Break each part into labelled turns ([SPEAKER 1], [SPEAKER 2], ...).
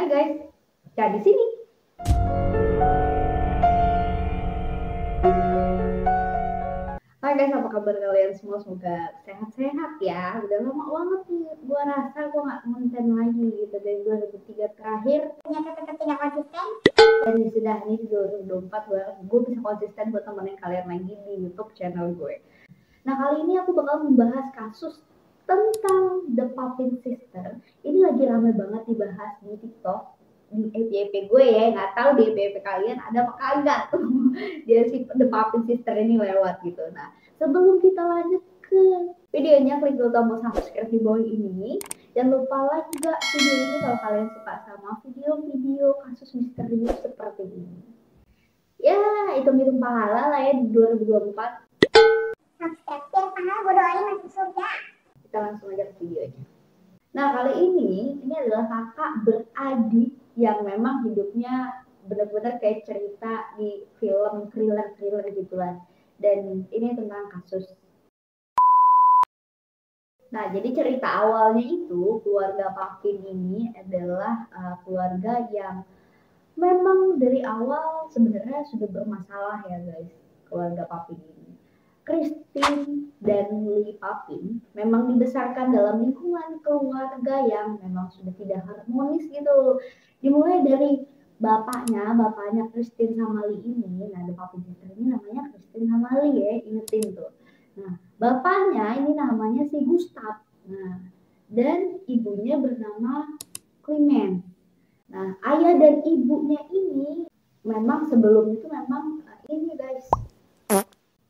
[SPEAKER 1] guys, jadi sini. Hai guys, apa kabar kalian semua? Semoga sehat-sehat ya. Udah lama banget nih, gua rasa gua nggak konten lagi gitu dari 2003 terakhir.
[SPEAKER 2] Ternyata tetap tidak konsisten.
[SPEAKER 1] Dan sudah ini di 2024 gue bisa konsisten buat temenin kalian lagi di YouTube channel gue. Nah kali ini aku bakal membahas kasus tentang The Puffin Sister. Ini lagi ramai banget dibahas di TikTok, di FYP gue ya. Nggak tahu di FYP kalian ada apa kagak tuh dia si The Puffin Sister ini lewat gitu. Nah sebelum kita lanjut ke videonya, klik dulu tombol subscribe di bawah ini. Jangan lupa like juga video ini kalau kalian suka sama video-video kasus misterius seperti ini. Ya hitung-hitung pahala lah ya di 2024.
[SPEAKER 2] Subscribe biar pahala gue doain masuk surga.
[SPEAKER 1] Kita langsung aja ke videonya. Nah kali ini adalah kakak beradik yang memang hidupnya benar-benar kayak cerita di film thriller gitulah. Dan ini tentang kasus. Nah jadi cerita awalnya itu keluarga Puffin ini adalah keluarga yang memang dari awal sebenarnya sudah bermasalah ya guys, keluarga Puffin ini. Christine dan Lee Puffin memang dibesarkan dalam lingkungan keluarga yang memang sudah tidak harmonis gitu. Dimulai dari bapaknya Christine sama Lee ini. Nah, The Puffin Sister ini namanya Christine sama Lee ya, ingetin tuh. Nah, bapaknya ini namanya si Gustav. Nah, dan ibunya bernama Clement. Nah, ayah dan ibunya ini memang sebelum itu memang ini guys,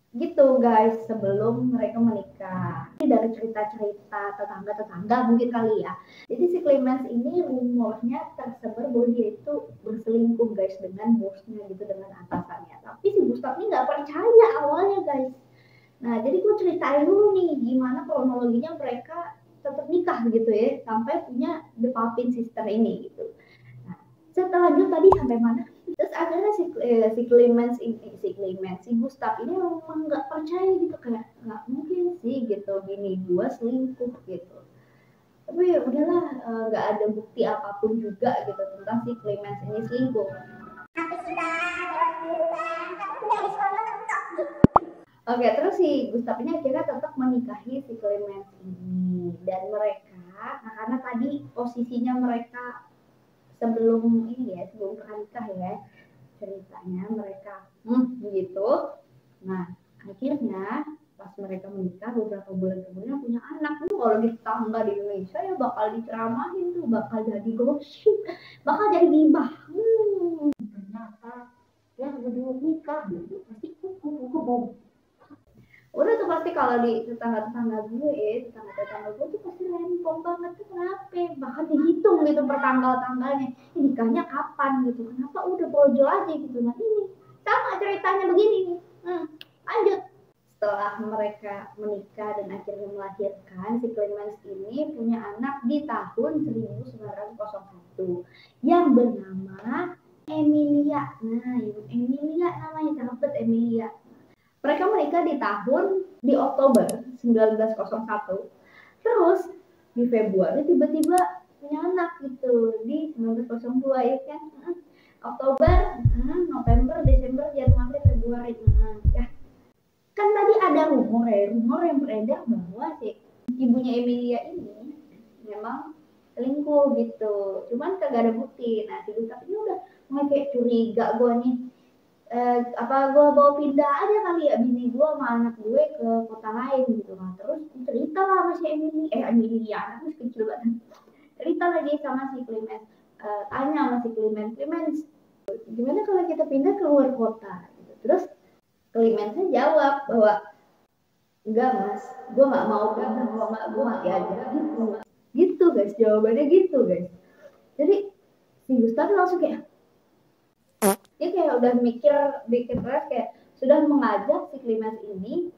[SPEAKER 1] gitu guys, sebelum mereka menikah. Ini dari cerita-cerita tetangga mungkin kali ya. Jadi si Clemens ini rumornya tersebar bahwa dia itu berselingkuh guys dengan bosnya gitu, dengan atasannya. Tapi si Gustav ini nggak percaya awalnya guys. Nah jadi gue ceritain dulu nih gimana kronologinya mereka tetap nikah gitu ya, sampai punya The Puffin Sister ini gitu. Nah setelah lanjut tadi sampai mana? Terus akhirnya si Gustav ini memang nggak percaya gitu, kayak nggak mungkin sih gitu gini gua selingkuh gitu. Tapi ya udahlah, nggak ada bukti apapun juga gitu tentang si Clemens ini selingkuh.
[SPEAKER 2] Tapi sudah lewat bulan, tapi udah diskon mentok.
[SPEAKER 1] Oke, terus si Gustav ini akhirnya tetap menikahi si Clemens ini, dan mereka, nah karena tadi posisinya mereka sebelum ini ya, sebelum nikah ya, ceritanya mereka begitu. Nah akhirnya pas mereka menikah beberapa bulan kemudian punya anak. Kalau di tetangga di Indonesia ya bakal diceramahin tuh, bakal jadi gosip, bakal jadi gibah. Ternyata yang berdua nikah gitu pasti kuku. Udah tuh pasti kalau di tetangga gue tuh pasti rempong banget tuh. Kenapa? Bahkan dihitung gitu per tanggal-tanggalnya. Nikahnya kapan gitu? Kenapa udah brojol aja gitu? Nah ini sama ceritanya begini nih. Lanjut. Setelah mereka menikah dan akhirnya melahirkan, si Clemens ini punya anak di tahun 1901 yang bernama Emilia. Nah, Emilia namanya, cakep Emilia. Mereka menikah di Oktober 1901. Terus di Februari tiba-tiba punya anak gitu di 1902 ya kan. Oktober, November, Desember, Januari, Februari. Ya. Kan tadi ada rumor yang beredar bahwa si ibunya Emilia ini memang selingkuh gitu. Cuman kagak ada bukti. Nah, si Gustav ini udah mulai kayak curiga gue nih. Apa gue bawa pindah aja kali ya bini gue sama anak gue ke kota lain gitu. Nah terus cerita lah sama si Emilia, anaknya kecil banget, cerita lagi sama si Clemens, tanya sama si Clemens gimana kalau kita pindah ke luar kota gitu. Terus Clemensnya jawab bahwa enggak mas, gue nggak mau pindah, gue mati aja gitu guys, jawabannya gitu guys. Jadi si Gustav langsung kayak dia kayak udah mikir keras, kayak sudah mengajak si Clemens ini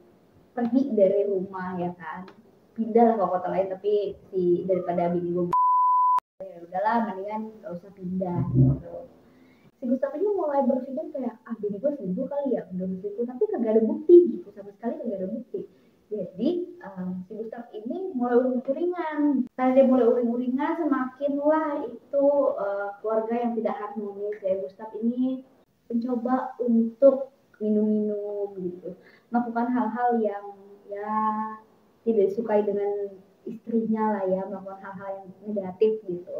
[SPEAKER 1] pergi dari rumah ya kan, pindah lah ke kota lain. Tapi si daripada bini gue ya udahlah mendingan gak usah pindah gitu. Si Gustav ini mulai berpikir kayak bini gue selingkuh kali ya, belum situ, tapi kagak ada bukti gitu, sama sekali kagak ada bukti. Jadi si Gustav ini mulai uring-uringan. Karena dia mulai uring-uringan, semakin lah itu keluarga keluarga yang tidak harmonis ya. Gustaf ini mencoba untuk minum-minum gitu, melakukan hal-hal yang ya tidak disukai dengan istrinya lah ya, melakukan hal-hal yang negatif gitu.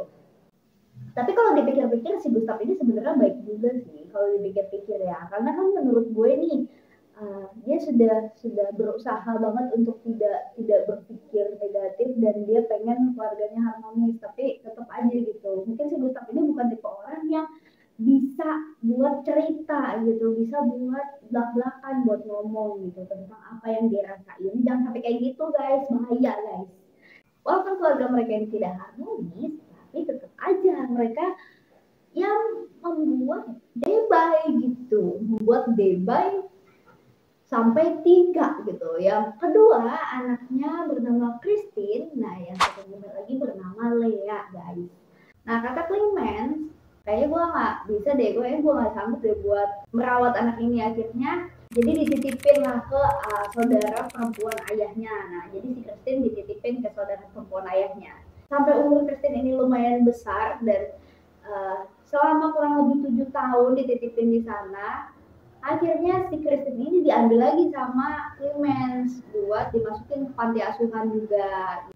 [SPEAKER 1] Tapi kalau dipikir-pikir si Gustaf ini sebenarnya baik juga sih kalau dipikir-pikir ya, karena kan menurut gue nih dia sudah berusaha banget untuk tidak berpikir negatif dan dia pengen keluarganya harmonis, tapi tetap aja gitu. Mungkin si Gustaf ini bukan tipe orang yang bisa buat cerita gitu, bisa buat belak-belakan buat ngomong gitu tentang apa yang dia rasain. Jangan sampai kayak gitu guys, bahaya guys. Walaupun keluarga mereka yang tidak harmonis, tapi tetap aja mereka yang membuat debay gitu, membuat debay sampai 3 gitu. Yang kedua anaknya bernama Christine, nah yang satunya lagi bernama Lea guys. Nah kata Clemens, kayaknya gue nggak bisa deh, gue nggak sanggup deh buat merawat anak ini. Akhirnya jadi dititipin lah ke saudara perempuan ayahnya. Nah jadi si Christine dititipin ke saudara perempuan ayahnya. Sampai umur Christine ini lumayan besar dan selama kurang lebih 7 tahun dititipin di sana. Akhirnya si Christine ini diambil lagi sama Clemens buat dimasukin ke panti asuhan juga.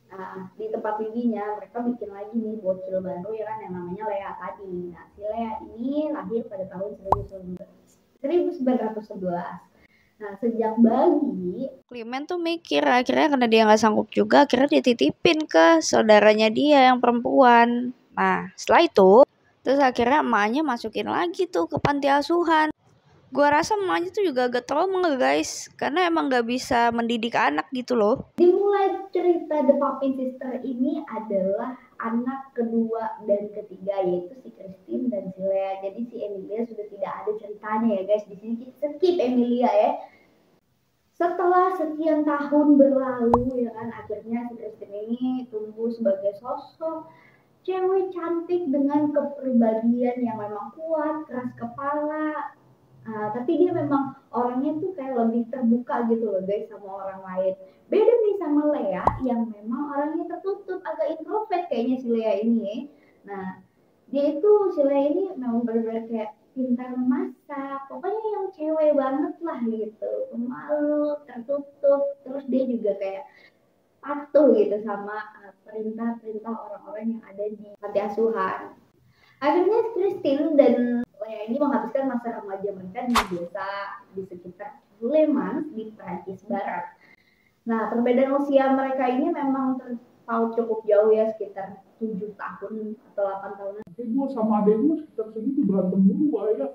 [SPEAKER 1] Nah, di tempat bibinya mereka bikin lagi nih bocil baru ya kan yang namanya Lea tadi. Nah, si Lea ini lahir pada tahun 1911. Nah, sejak bayi,
[SPEAKER 3] Clement tuh mikir akhirnya karena dia nggak sanggup juga, akhirnya dititipin ke saudaranya dia yang perempuan. Nah, setelah itu, terus akhirnya emaknya masukin lagi tuh ke panti asuhan. Gua rasa emaknya tuh juga agak trauma guys, karena emang nggak bisa mendidik anak gitu loh.
[SPEAKER 1] dimulai cerita The Pumpkin Sister ini adalah anak kedua dan ketiga, yaitu si Christine dan si Lea. Jadi si Emilia sudah tidak ada ceritanya ya guys. Di sini skip Emilia ya. Setelah sekian tahun berlalu ya kan, akhirnya si Christine ini tumbuh sebagai sosok cewek cantik dengan kepribadian yang memang kuat, keras kepala. Tapi dia memang orangnya tuh kayak lebih terbuka gitu loh guys sama orang lain. Beda nih sama Lea yang memang orangnya tertutup, agak introvert kayaknya si Lea ini. Nah, dia itu si Lea ini memang benar-benar kayak pintar memasak, pokoknya yang cewek banget lah gitu, pemalu, tertutup, terus dia juga kayak patuh gitu sama perintah-perintah orang-orang yang ada di panti asuhan. Akhirnya Christine dan Lea ini menghabiskan masa remaja mereka di desa di sekitar Le Mans di Prancis Barat. Nah, perbedaan usia mereka ini memang terpaut cukup jauh ya, sekitar 7 tahun atau 8 tahunan.
[SPEAKER 4] Gue sama adek gue sekitar segitu berantem dulu ya.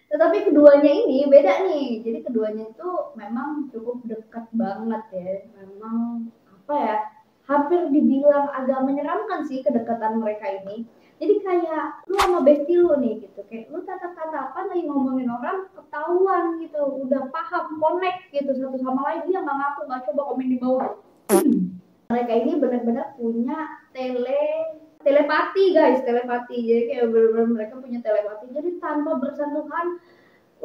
[SPEAKER 1] Tetapi keduanya ini beda nih. Jadi keduanya itu memang cukup dekat banget ya. Memang apa ya? Hampir dibilang agak menyeramkan sih kedekatan mereka ini. Jadi kayak lu sama bestie lu nih gitu, kayak lu tatap-tatapan lagi ngomongin orang ketahuan gitu, udah paham, connect gitu satu sama lain. Dia nggak ngaku, nggak coba komen di bawah. Mereka ini benar-benar punya telepati guys, telepati. Jadi kayak benar-benar mereka punya telepati. Jadi tanpa bersentuhan,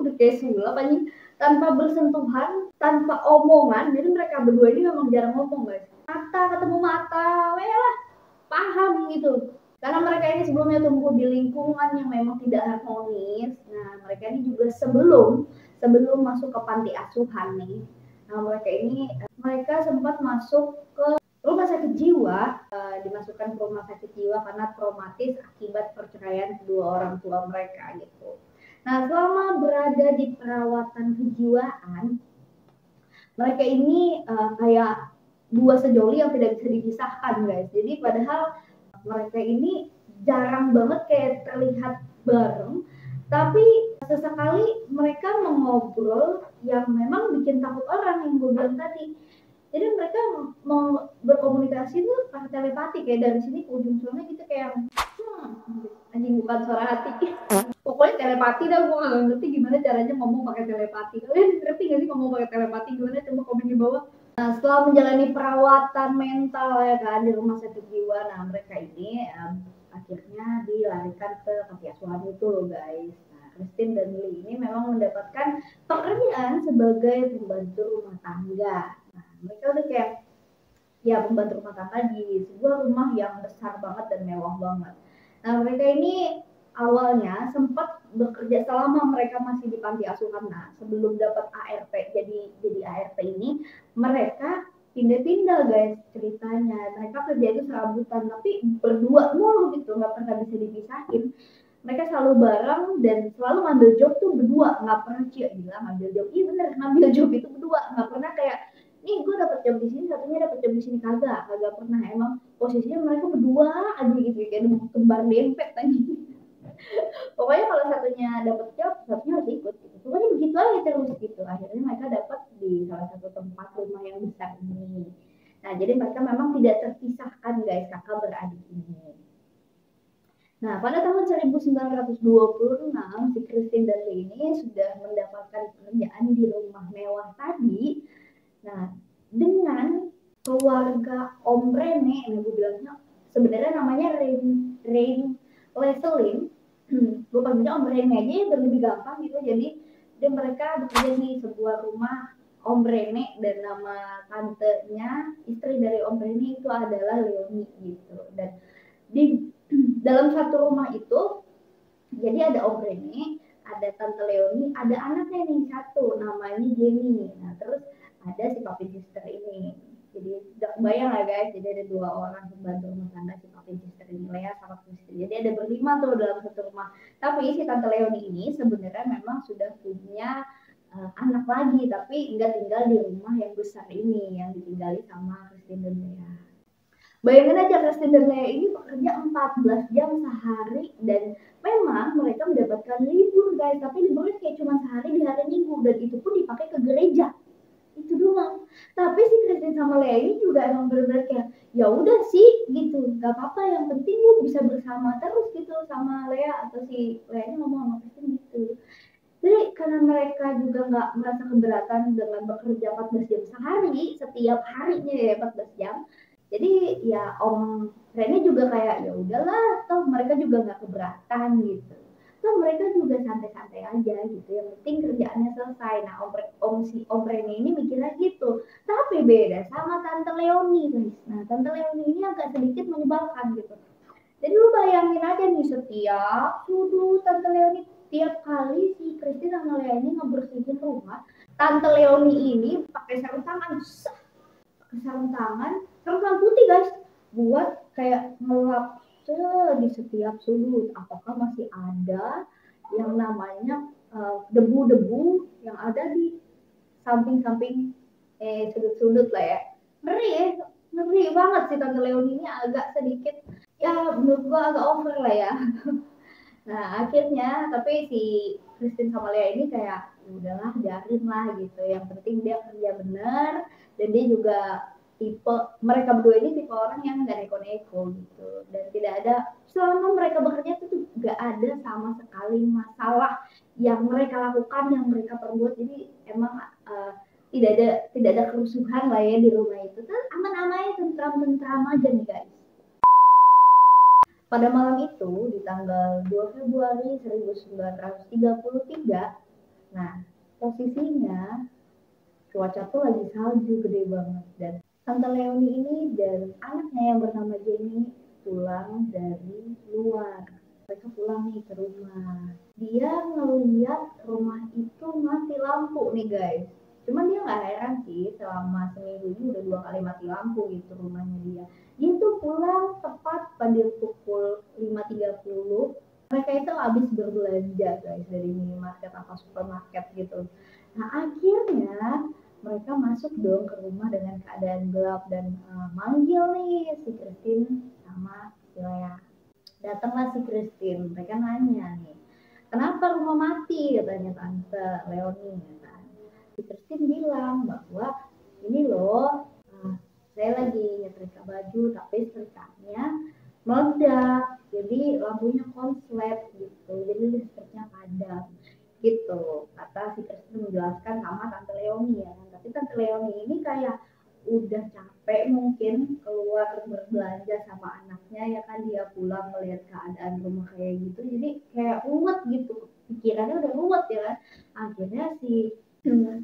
[SPEAKER 1] udah kayak sulap aja, tanpa bersentuhan, tanpa omongan. Jadi mereka berdua ini memang jarang ngomong guys. Mata ketemu mata, lah paham gitu. Karena mereka ini sebelumnya tumbuh di lingkungan yang memang tidak harmonis. Nah, mereka ini juga sebelum masuk ke panti asuhan nih. Nah, mereka sempat masuk ke rumah sakit jiwa, dimasukkan ke rumah sakit jiwa karena traumatis akibat perceraian kedua orang tua mereka gitu. Nah, selama berada di perawatan kejiwaan, mereka ini kayak dua sejoli yang tidak bisa dipisahkan guys. Jadi padahal mereka ini jarang banget kayak terlihat bareng, tapi sesekali mereka mengobrol yang memang bikin takut orang yang gue bilang tadi. Jadi mereka mau berkomunikasi tuh pakai telepati, kayak dari sini ke ujung sana gitu, kayak anjing bukan suara hati. Pokoknya telepati dah, gue gak ngerti gimana caranya ngomong pakai telepati. Kalian ngerti gak sih ngomong pakai telepati gimana? Coba komen di bawah. Nah, setelah menjalani perawatan mental ya kan di rumah sakit jiwa, nah mereka ini akhirnya dilarikan ke panti asuhan itu loh guys. Nah, Christine dan Lee ini memang mendapatkan pekerjaan sebagai pembantu rumah tangga. Nah, mereka udah kayak pembantu rumah tangga di sebuah rumah yang besar banget dan mewah banget. Nah, mereka ini awalnya sempat bekerja selama mereka masih di panti asuhan. Nah, sebelum dapat ART, jadi ART ini mereka pindah-pindah guys ceritanya. Mereka kerja itu serabutan, tapi berdua mulu gitu, nggak pernah bisa dipisahin. Mereka selalu bareng dan selalu ngambil job tuh berdua, nggak pernah gila ngambil job. Iya bener, ngambil job itu berdua, nggak pernah kayak nih gue dapet job di sini, satunya dapet job di sini, kagak pernah. Emang posisinya mereka berdua aja gitu kayak kembar dempet tadi. Pokoknya kalau satunya dapat job, satunya harus ikut gitu. Pokoknya begitu aja terus gitu. Akhirnya mereka dapat di salah satu tempat rumah yang besar ini. Nah, jadi mereka memang tidak terpisahkan guys, kakak beradik ini. Nah, pada tahun 1926, si Christine dan Lee ini sudah mendapatkan pekerjaan di rumah mewah tadi. Nah, dengan keluarga Om Rene, yang gue bilangnya sebenarnya namanya Rain Leselin. Gue panggilnya Om Rene aja ya, biar lebih gampang gitu. Jadi dan mereka bekerja di sebuah rumah Om Rene dan nama tantenya istri dari Om Rene itu adalah Leonie gitu. Dan di dalam satu rumah itu jadi ada Om Rene, ada Tante Leonie, ada anaknya nih satu namanya Jenny. Nah terus ada si papi sister ini. Jadi bayang lah guys, jadi ada dua orang pembantu rumah tangga si papi sister ini, Lea sama Christine. Jadi ada berlima tuh dalam satu rumah. Tapi si Tante Leonie ini sebenarnya memang sudah punya anak lagi, tapi nggak tinggal di rumah yang besar ini yang ditinggali sama Christine dan Lea. Bayangin aja Christine dan Lea ini bekerja 14 jam sehari dan memang mereka mendapatkan libur guys, tapi liburnya kayak cuma sehari di hari Minggu dan itu pun dipakai ke gereja. Itu doang. Tapi si Christine sama Lea ini juga emang bener-bener kayak ya udah sih gitu, gak apa-apa, yang penting lu bisa bersama terus gitu sama Lea, atau si Lea ini ngomong sama Christine gitu. Jadi karena mereka juga nggak merasa keberatan dengan bekerja 14 jam sehari, setiap harinya ya 14 jam, jadi ya Om Rene juga kayak ya udahlah, toh mereka juga nggak keberatan gitu. Toh mereka juga santai-santai aja gitu. Yang penting kerjaannya selesai. Nah Om Rene ini mikirnya gitu. Tapi beda sama Tante Leonie guys. Nah Tante Leonie ini agak sedikit menyebalkan gitu. Jadi lu bayangin aja nih, setiap sudu Tante Leonie tiap kali si Christine sama Lea ini ngebersihin rumah, Tante Leonie ini pakai sarung tangan, sarung tangan putih guys, buat kayak ngelap di setiap sudut apakah masih ada yang namanya debu-debu yang ada di samping-samping sudut-sudut lah ya. Ngeri banget sih Tante Leonie ini, agak sedikit ya menurut gua agak over lah ya. Nah akhirnya tapi si Christine sama Lea ini kayak udahlah biarin lah gitu, yang penting dia kerja bener dan dia juga tipe, mereka berdua ini tipe orang yang gak neko-neko gitu, dan tidak ada selama mereka bekerja itu gak ada sama sekali masalah yang mereka lakukan, yang mereka perbuat. Jadi emang tidak ada kerusuhan lah ya di rumah itu, kan aman-aman, tentram-tentram aja nih guys. Pada malam itu, di tanggal 2 Februari 1933, nah posisinya cuaca tuh lagi salju gede banget, dan Tante Leonie ini dan anaknya yang bernama Jenny pulang dari luar. Mereka pulang nih ke rumah. Dia ngeliat rumah itu mati lampu nih guys. Cuman dia nggak heran sih, selama seminggu ini udah 2 kali mati lampu gitu rumahnya dia. Dia tuh pulang tepat pada pukul 5.30. Mereka itu habis berbelanja guys dari minimarket atau supermarket gitu. Nah akhirnya mereka masuk dong ke rumah dengan keadaan gelap dan manggil nih si Christine sama si Lea. Datanglah si Christine, mereka nanya nih, kenapa rumah mati, katanya Tante Leonie kan. Si Christine bilang bahwa ini loh, saya lagi nyetrika baju tapi setrikanya meledak, jadi lampunya konslet gitu, jadi listriknya padam gitu, kata si Christine menjelaskan sama Tante Leonie ya. Tapi Tante Leonie ini kayak udah capek mungkin keluar berbelanja sama anaknya ya kan, dia pulang melihat keadaan rumah kayak gitu, jadi kayak ruwet gitu, pikirannya udah ruwet ya kan. Akhirnya si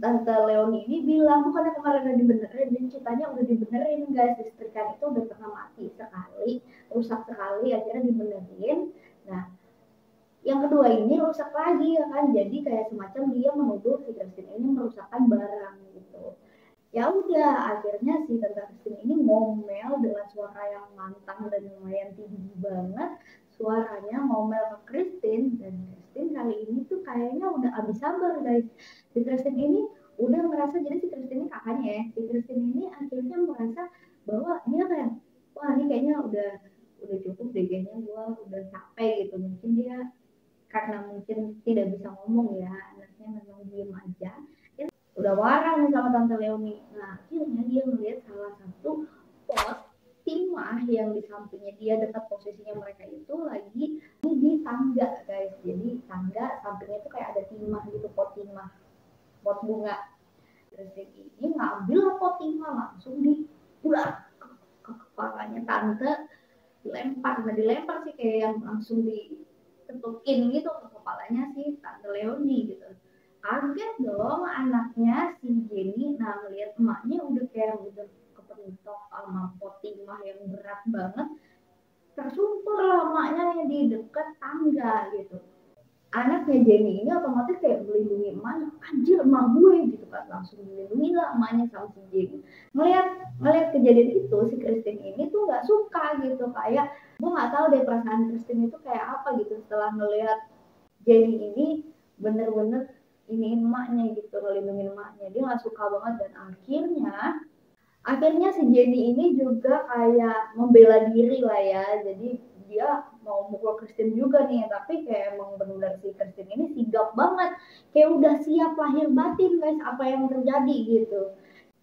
[SPEAKER 1] Tante Leonie ini bilang bukannya kemarin udah dibenerin, dan ceritanya udah dibenerin guys, listrikan itu udah pernah mati sekali rusak sekali, akhirnya dibenerin. Nah, yang kedua ini rusak lagi ya kan, jadi kayak semacam dia menuduh si Christine ini merusakkan barang gitu. Ya udah, akhirnya si Tante Christine ini ngomel dengan suara yang lantang dan lumayan tinggi banget. Suaranya ngomel ke Christine, dan Christine kali ini tuh kayaknya udah habis sabar guys. Si Christine ini udah merasa, jadi si Christine ini kakaknya ya, si Christine ini akhirnya merasa bahwa dia kayak, wah ini kayaknya udah cukup deh, kayaknya gue udah capek gitu. Mungkin dia karena mungkin tidak bisa ngomong ya, anaknya memang diem aja, dia udah marah nih sama Tante Leoni. Nah akhirnya dia melihat salah satu pot timah yang di sampingnya dia, dekat posisinya mereka itu lagi di tangga guys. Jadi tangga sampingnya itu kayak ada timah gitu, pot timah, pot bunga. Terus ini ngambil pot timah, langsung diulah ke kepalanya tante, dilempar. Nah dilempar sih kayak yang langsung diketukin gitu ke kepalanya si Tante Leoni gitu. Kaget dong anaknya si Jenny. Nah melihat emaknya udah kayak udah kepentok sama pot timah yang berat banget, tersumpur lah emaknya di dekat tangga gitu. Anaknya Jenny ini otomatis kayak melindungi emaknya, anjir emak gue gitu kan, langsung dilindungi lah emaknya sama si Jenny. Ngeliat kejadian itu, si Christine ini tuh nggak suka gitu, kayak gue nggak tahu deh perasaan Christine itu kayak apa gitu setelah ngelihat Jenny ini bener-bener ini emaknya gitu, ngelindungin emaknya. Dia nggak suka banget, dan akhirnya si Jenny ini juga kayak membela diri lah ya. Jadi dia mau mukul Christine juga nih, tapi kayak emang benar si Christine ini sigap banget, kayak udah siap lahir batin guys apa yang terjadi gitu.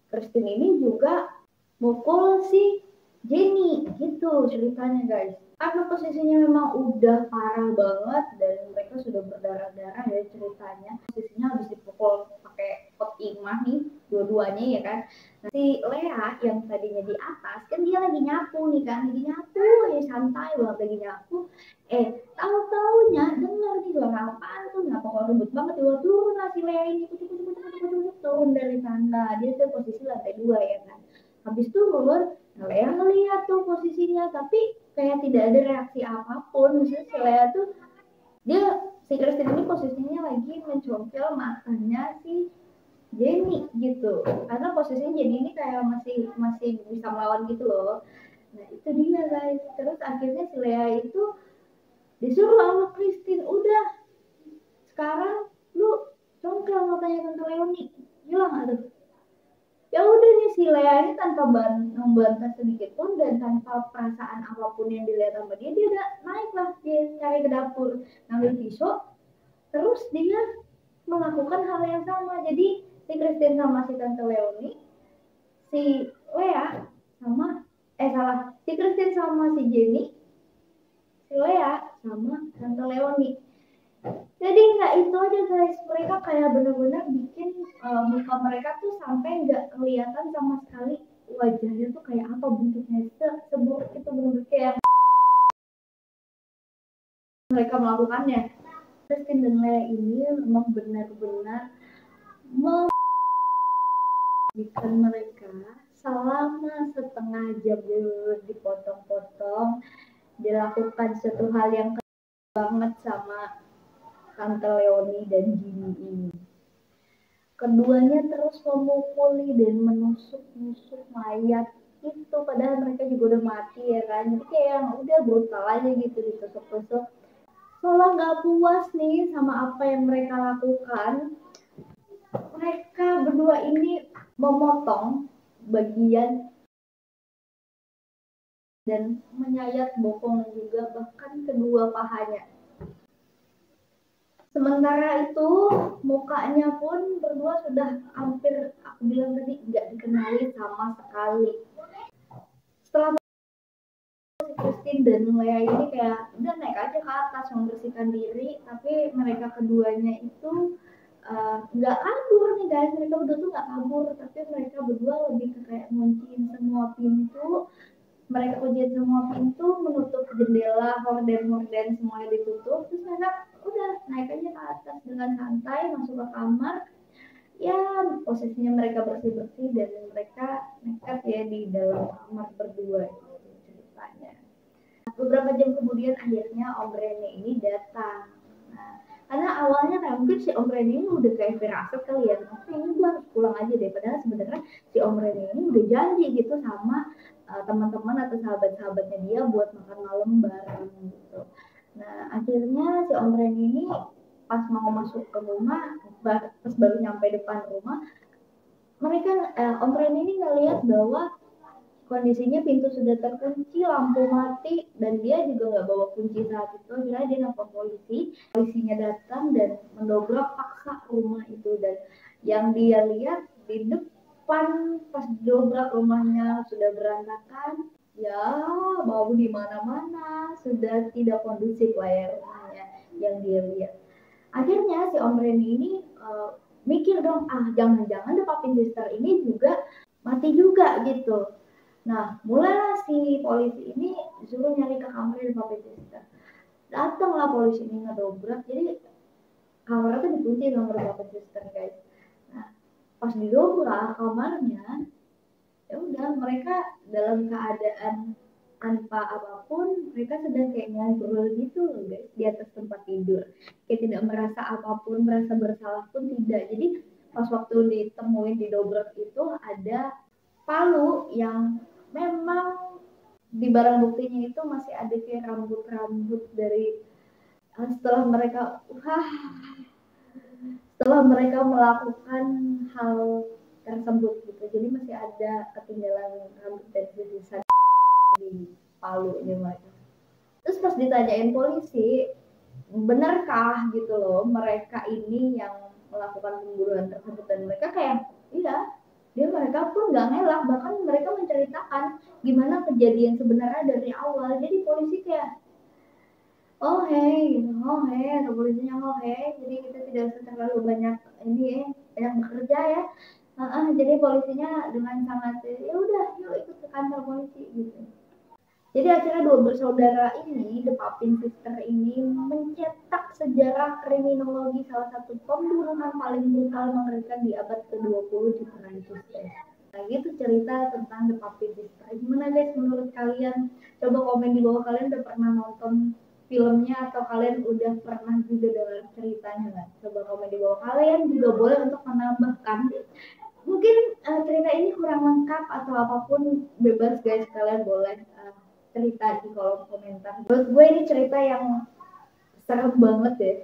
[SPEAKER 1] Christine ini juga mukul si Jenny gitu ceritanya guys, karena posisinya memang udah parah banget dan mereka sudah berdarah-darah ya ceritanya. Posisinya habis dipukul pakai pot timah nih dua-duanya ya kan. Nah, si Lea yang tadinya di atas kan dia lagi nyapu nih kan, lagi nyapu ya santai banget lagi nyapu. Tahu-taunya dengar nih suara apaan tuh, ngapa kok ribut banget ya, turun lah si Lea ini, turun dari tangga. Dia tuh posisi lantai 2 ya kan. Habis turun, nah Lea ngeliat tuh posisinya, tapi kayak tidak ada reaksi apapun. Misalnya si Lea tuh, si Christine ini posisinya lagi mencongkel matanya si Jenny gitu, karena posisinya Jenny ini kayak masih bisa melawan gitu loh. Nah itu dia guys. Terus akhirnya si Lea itu disuruh sama Christine, udah sekarang lu congkel matanya Tante Leoni, gila nggak tuh? Ya udah nih si Lea ini tanpa membantah sedikit pun dan tanpa perasaan apapun yang dilihat sama dia udah naik lah, dia cari ke dapur ngambil pisau, terus dia melakukan hal yang sama. Jadi si Christine sama si Tante Leoni, si Lea sama si Christine sama si Jenny, si Lea sama Tante Leoni. Jadi nggak itu aja guys, mereka kayak bener-bener bikin muka mereka tuh sampai nggak kelihatan sama sekali wajahnya tuh kayak apa bentuknya, seburuk itu, bener-bener kayak mereka melakukannya. Christine dan Lea ini memang benar-benar membikin mereka selama setengah jam dipotong-potong, dilakukan suatu hal yang banget sama Tante Leoni dan Jimmy ini. Keduanya terus memukuli dan menusuk-nusuk mayat itu, padahal mereka juga udah mati ya kan. Jadi kayak yang udah brutal aja gitu, ditusuk-tusuk. Seolah nggak puas nih sama apa yang mereka lakukan, mereka berdua ini memotong bagian dan menyayat bokong juga, bahkan kedua pahanya. Sementara itu mukanya pun berdua sudah hampir, aku bilang tadi, nggak dikenali sama sekali. Setelah Christine dan Lea ini kayak udah naik aja ke atas membersihkan diri, tapi mereka keduanya itu nggak kabur nih guys. Mereka berdua tuh nggak kabur, tapi mereka berdua lebih ke kayak ngunciin semua pintu. Mereka kunciin semua pintu, menutup jendela, horden semuanya ditutup. Terus mereka udah naik aja ke atas dengan santai, masuk ke kamar. Ya posisinya mereka bersih-bersih dan mereka nekat ya di dalam kamar berdua gitu ceritanya. beberapa jam kemudian akhirnya Om Rene ini datang. Nah, karena awalnya kayak mungkin si Om Rene ini udah kayak firasat kali ya, ini gue harus pulang aja deh. Padahal sebenarnya si Om Rene ini udah janji gitu sama teman-teman atau sahabat-sahabatnya dia buat makan malam bareng gitu. Nah akhirnya si Om Rene ini pas mau masuk ke rumah, pas baru nyampe depan rumah, mereka Om Rene ini ngeliat bahwa kondisinya pintu sudah terkunci, lampu mati, dan dia juga nggak bawa kunci saat itu. Akhirnya dia nelfon polisinya datang dan mendobrak paksa rumah itu. Dan yang dia lihat di depan pas dobrak rumahnya sudah berantakan, ya bau di mana-mana, sudah tidak kondusif lah ya rumahnya yang dia lihat. Akhirnya si Om Reni ini mikir dong, jangan-jangan The Papin Sister ini juga mati juga gitu. Nah, mulailah si polisi ini disuruh nyari ke kamarnya The Papin Sister. Datanglah polisi ini ngedobrak, jadi kamarnya tuh dikunci sama The Papin Sister guys. Nah, pas didobrak kamarnya, ya udah mereka dalam keadaan tanpa apapun, mereka sedang kayak ngobrol gitu loh guys di atas tempat tidur, kayak tidak merasa apapun, merasa bersalah pun tidak. Jadi pas waktu ditemuin di dobrak itu ada palu yang memang di barang buktinya itu masih ada kayak rambut-rambut dari setelah mereka melakukan hal tersebut gitu. Jadi masih ada ketinggalan rambut dan sisa di palunya mereka. Terus pas ditanyain polisi, benarkah gitu loh mereka ini yang melakukan pembunuhan tersebut, dan mereka kayak iya, mereka pun nggak ngelak, bahkan mereka menceritakan gimana kejadian sebenarnya dari awal. Jadi polisi kayak oh hey, atau polisinya oh hey, jadi kita tidak usah terlalu banyak banyak bekerja ya. Jadi polisinya dengan sangat ya udah yuk ikut ke kantor polisi gitu. Jadi akhirnya dua bersaudara ini, The Papin Sister ini mencetak sejarah kriminologi salah satu pembunuhan paling brutal mengerikan di abad ke-20 di Perancis. Nah gitu cerita tentang The Papin Sister. Gimana guys menurut kalian? Coba komen di bawah, kalian udah pernah nonton filmnya atau kalian udah pernah juga dengar ceritanya nggak? Coba komen di bawah. Kalian juga boleh untuk menambahkan. Mungkin cerita ini kurang lengkap atau apapun, bebas guys, kalian boleh cerita di kolom komentar. Menurut gue ini cerita yang serem banget deh,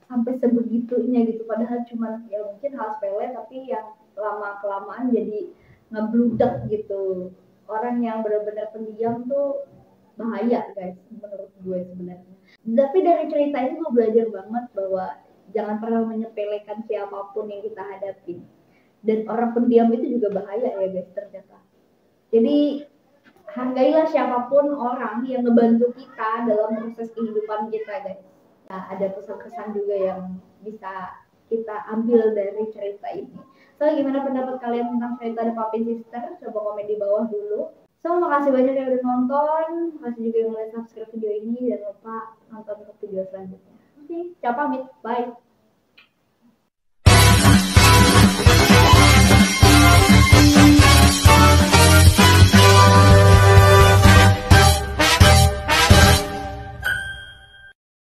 [SPEAKER 1] sampai sebegitunya gitu. Padahal cuma ya mungkin hal sepele, tapi yang lama kelamaan jadi ngebludak gitu. Orang yang benar-benar pendiam tuh bahaya guys menurut gue sebenarnya. Tapi dari cerita ini gue belajar banget bahwa jangan pernah menyepelekan siapapun yang kita hadapi. Dan orang pendiam itu juga bahaya ya guys ternyata. Jadi hargailah siapapun orang yang ngebantu kita dalam proses kehidupan kita guys. Nah ada pesan-pesan juga yang bisa kita ambil dari cerita ini. So gimana pendapat kalian tentang cerita The Papin Sister? Coba komen di bawah dulu. So makasih banyak yang udah nonton, makasih juga yang udah subscribe video ini, dan lupa nonton untuk video selanjutnya. Oke, ciao pamit, bye.